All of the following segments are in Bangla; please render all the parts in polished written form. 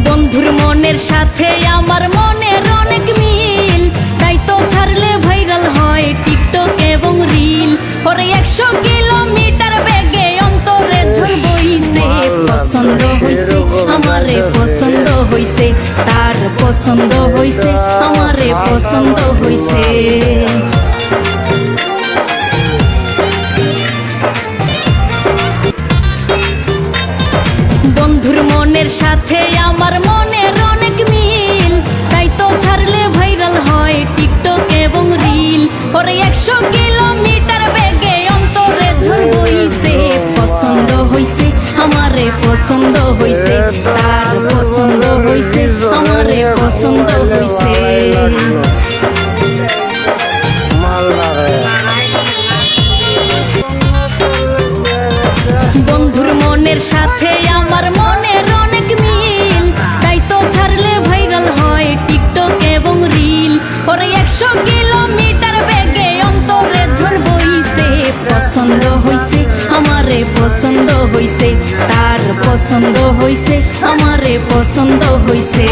বন্ধুর মনের সাথে আমার মনের অনেক মিল, তাই তো ছাড়লে ভাইরাল হয় টিকটক এবং রিল। ওরে 100 কিলোমিটার বেগে অন্তরে ঝড় বইছে, পছন্দ হইছে আমারে পছন্দ হইছে, তার পছন্দ হইছে আমারে পছন্দ হইছে। বন্ধুর মনের সাথে আমার মনের অনেক মিল, তাই তো ছাড়লে ভাইরাল হয় টিকটক এবং রিল। ওরে 100 কিলোমিটার বেগে অন্তরে ঝড় বইছে, পছন্দ হইছে আমারে পছন্দ হইছে, তার পছন্দ হইছে আমারে পছন্দ হইছে। বন্ধুর মনের সাথে আমার মনের অনেক মিল, তাই তো ছাড়লে ভাইরাল হয় টিকটক এবং রিল। ওরে 100 কিলোমিটার বেগে অন্তরে ঝড় বইছে, পছন্দ হইছে আমারে পছন্দ হইছে, তার পছন্দ হইছে আমারে পছন্দ হইছে।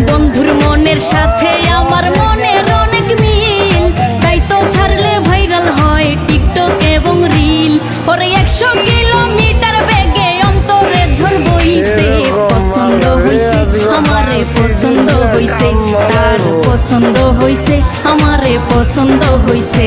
বন্ধুর মনের সাথে আমার মনের অনেক মিল, তাই তো ছাড়লে ভাইরাল হয় টিকটক এবং রিল। ওরে 100 কিলোমিটার বেগে অন্তরে ঝড় বইছে, পছন্দ হইছে আমারে পছন্দ হইছে, তার পছন্দ হইছে আমারে পছন্দ হইছে।